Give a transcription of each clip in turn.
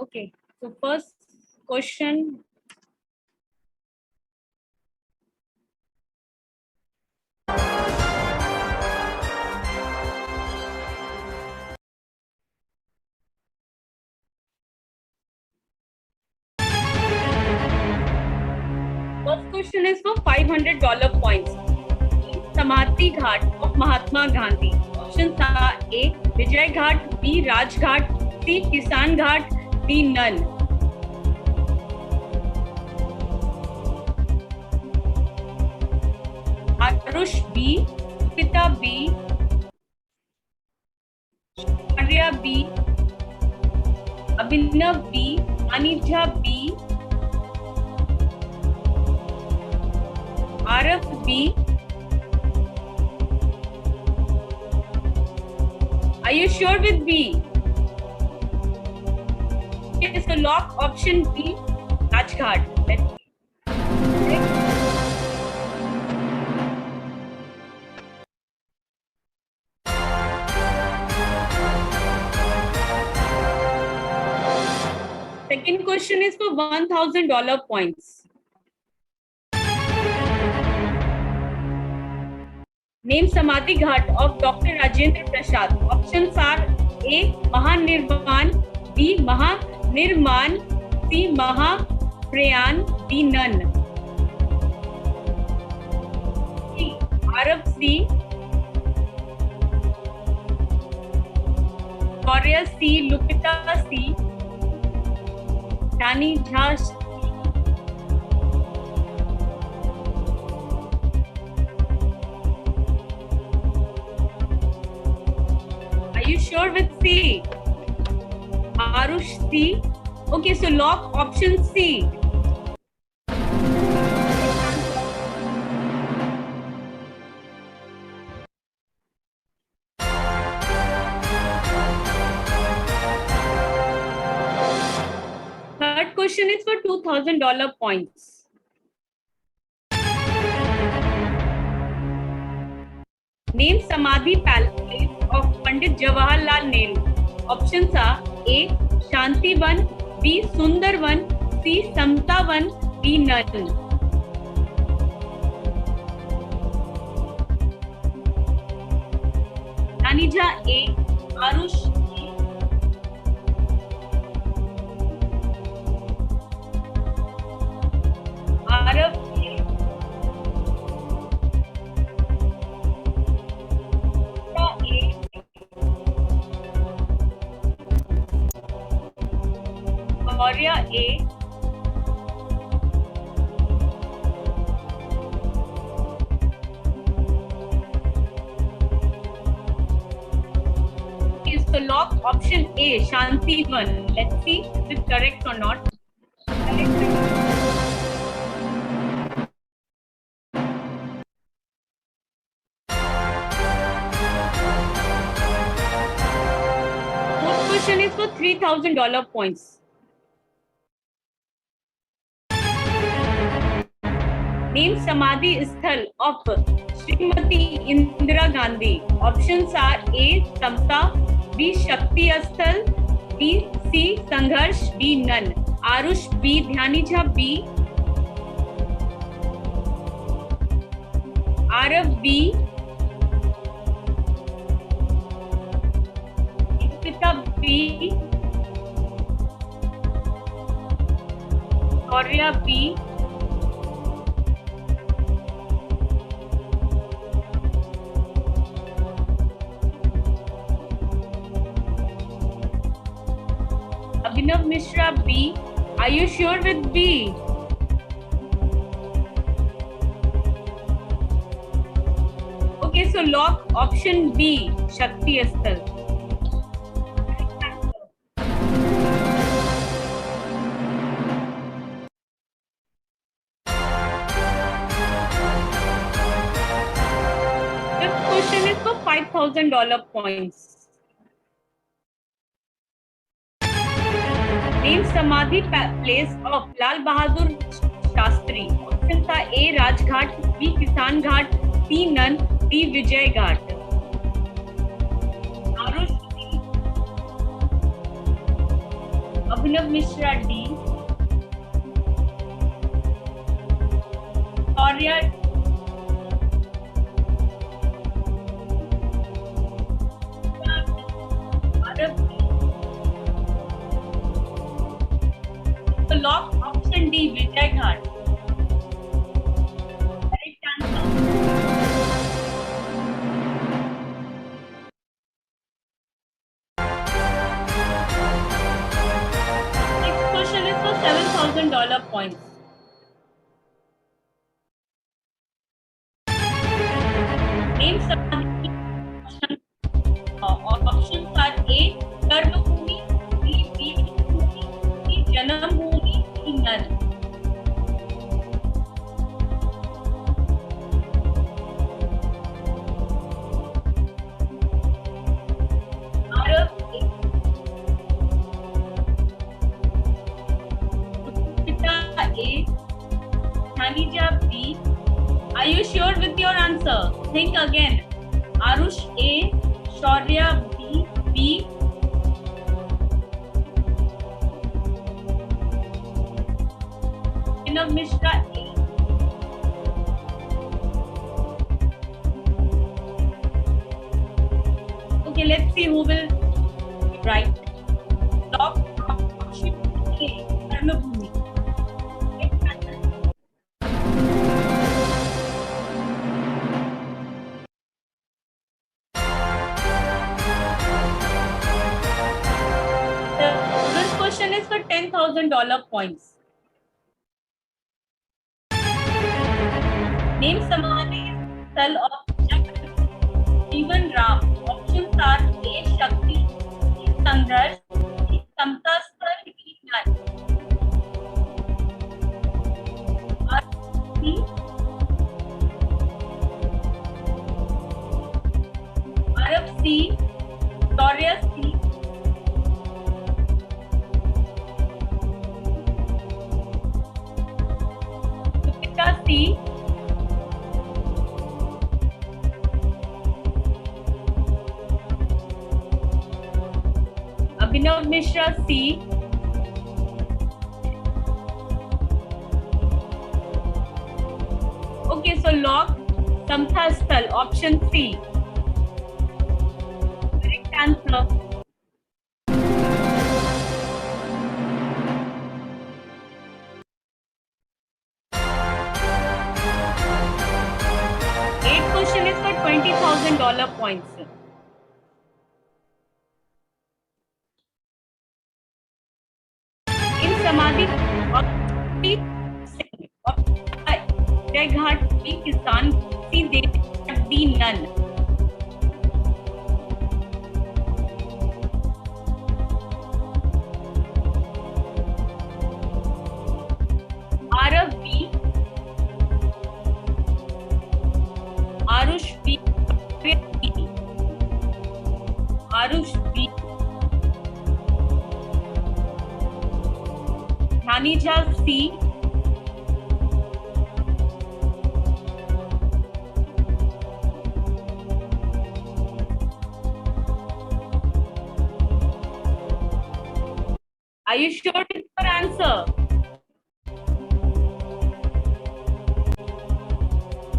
Okay, so first question. First question is for $500 points. Samadhi Ghat of Mahatma Gandhi. Options are A. Vijay Ghat, B. Raj Ghat, C. Kisan Ghat, D. None. Arush B. Pita B. Arya B. Abhinav B. Anija B. Araf B. Are you sure with B? Okay, so lock option B, Rajghat. Let's see. Second question is for $1,000 points. Name Samadhi Ghat of Dr. Rajendra Prasad. Options are A. Mahanirvan, B. Mahanirman, C. Mahaprayan, D. None. C. Arab C. Gloria C. Lupita C. Dani Jha C. Are you sure with C? Arush C. Okay, so lock option C. Third question is for $2,000 points. Name Samadhi Palace of Pandit Jawaharlal Nehru. Options are A. Shantivan, B. Sundarvan, C. Samtavan, D. None. Anija A. Arush C. Arav A. Gloria A. Is the lock option A, Shantivan. Let's see if it's correct or not. Fourth question is for $3,000 points. Name Samadhi Sthal of Srimati Indira Gandhi. Options are A. Samta, B. Shakti Sthal, B. C. Sangharsh, D. None. Arush B. Dhyanija B. Arav B. Pita B. Gloria B. Abhinav Mishra B. Are you sure with B? Okay, so lock option B, Shakti Sthal. Fifth question is for $5,000 points. Name Samadhi place of Lal Bahadur Shastri. Options are A. Rajghat, B. Kisan Ghat, C. None, D. Vijay Ghat. Arush C. Abhinav Mishra D. Shaurya Arav D. So lock option D, Vijay Ghat. Correct answer. Next question is for $7,000 points. Name Samadhi. Options are A. Karma Bhumi, B. Devi Bhumi, C. Janam Bhumi, D. None. Arav A. Pita A. Thanija B. Are you sure with your answer? Think again. Arush A. Shaurya B. B. Abhinav Mishra A. Okay, let's see who will write. Lock option A. Karma Bhumi. This question is for $10,000 points. Name Samadhi Sthal of Jeevan Ram. Options are A. Shakti, B. Sangharsh, C. Samta Sthal, D. None. C. Arav C. Shaurya C. Pita C. Abhinav Mishra C. Okay, so lock Samtha Sthal, option C. Correct answer. Eighth question is for $20,000 points. In Samadhi of Vijay Ghat, B. Kisan, C. Dev, D. None. Arav B. Arush B. Arush B. Thanija C. Are you sure with your answer?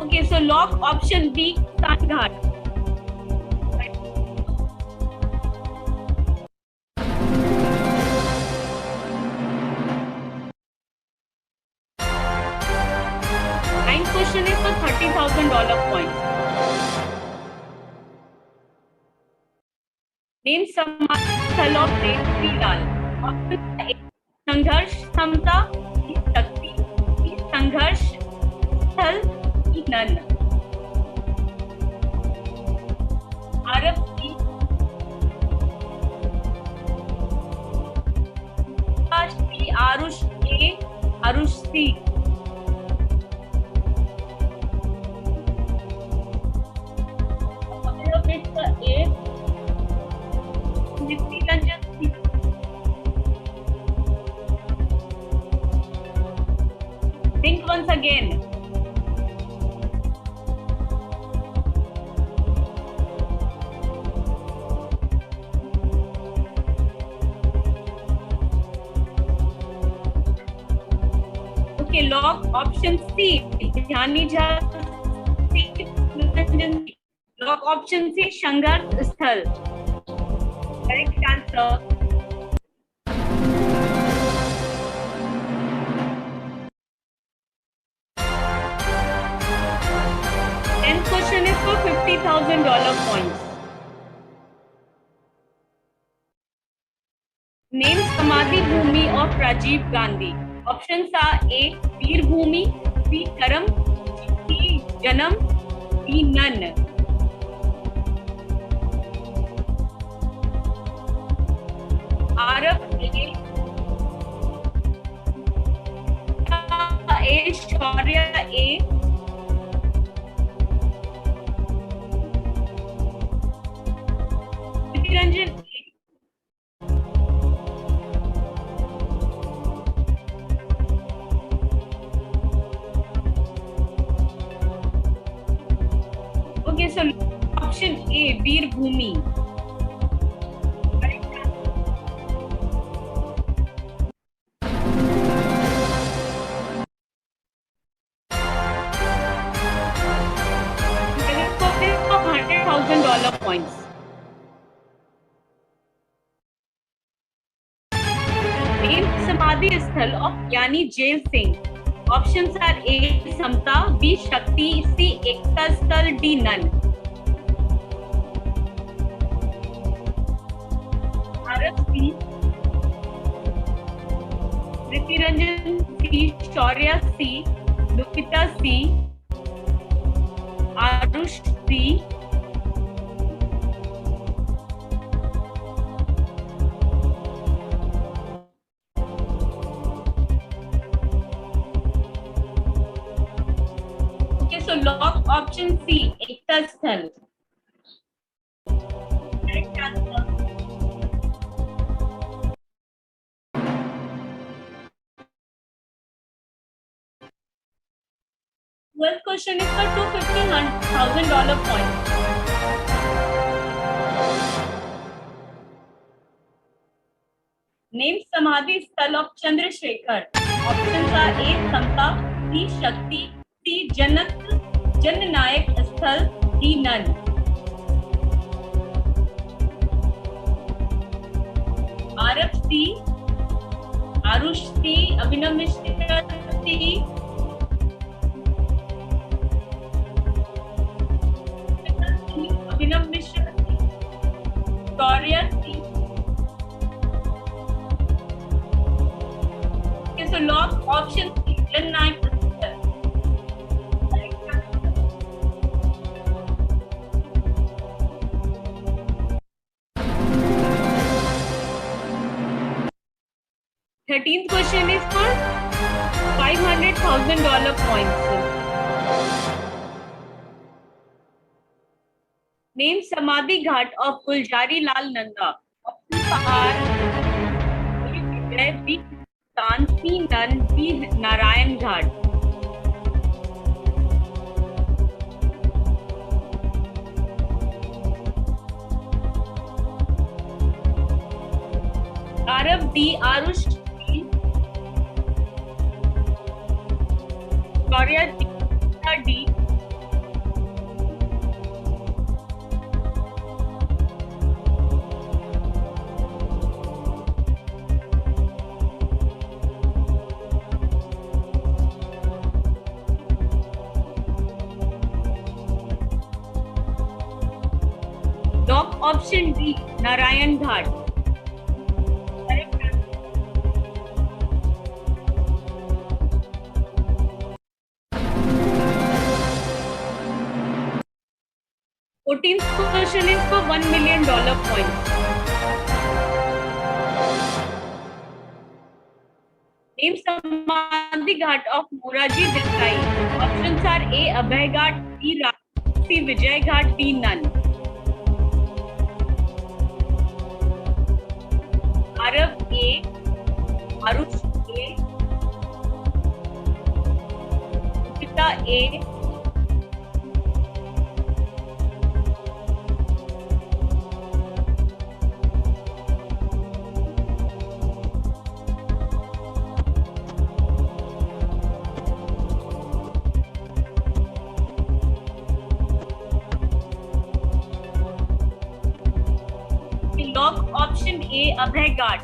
Okay, so lock option B, Sanghat. Ninth question is for $30,000 points. Name Samadhi Sthal of Dev Lal. Option A. Sangharsh Samta, B. Shakti, C. Sangharsh Sthal, D. None. Arav C. B. Arush A. Arush C. Abhinav Mishra A. Nifty Ranjan C. Think once again. Lock option C Dhyani Jha, lock option C संघर्ष स्थल। Correct answer. Tenth question is for $50,000 points. Name Samadhi Bhumi of Rajiv Gandhi. Options are A. Veer Bhumi, B. Karam, C. Janam, D. None. Arab A. Shaurya A. Ranjan okay, so option A, Veer Bhumi. $100,000 points. Name Samadhi Sthal of Gyani Jail Singh. Options are A. Samta, B. Shakti, C. Ekta Sthal, D. None. Arab C. Priti Ranjan C. Shaurya C. Lupita C. Arush C. So lock option C, Ekta Sthal. Correct answer. Twelfth question is for $250,000 points. Name Samadhi Sthal of Chandrasekhar. Options are A. Samta, B. Shakti, C. Jannayak Sthal, D. None. Arab C. Arush C. Abhinav Mishra C. Abhinav Mishra C. Shaurya C. Okay, so lock option C. Jannayak Sthal. Thirteenth question is for $500,000 points. Name Samadhi Ghat of Gulzari Lal Nanda. Options are A. B. Sultan, C. None, D. Narayan Ghat. Arab D. Arush D. Shaurya D. Lock option D. Narayan Ghat. 14th question is for $1 million points. Name Samadhi Ghat of Moraji Desai. Options are A. Abhay Ghat, B. Raj, C. Vijay Ghat, D. None. Arab A. Arush A. Pita A. Option A, Abhay Ghat.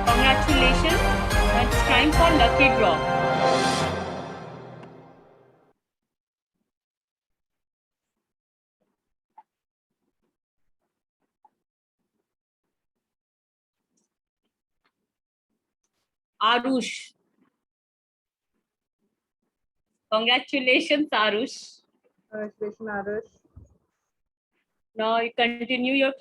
Congratulations. It's time for lucky draw. Arush. Congratulations, Arush. Congratulations, Arush. Now you continue your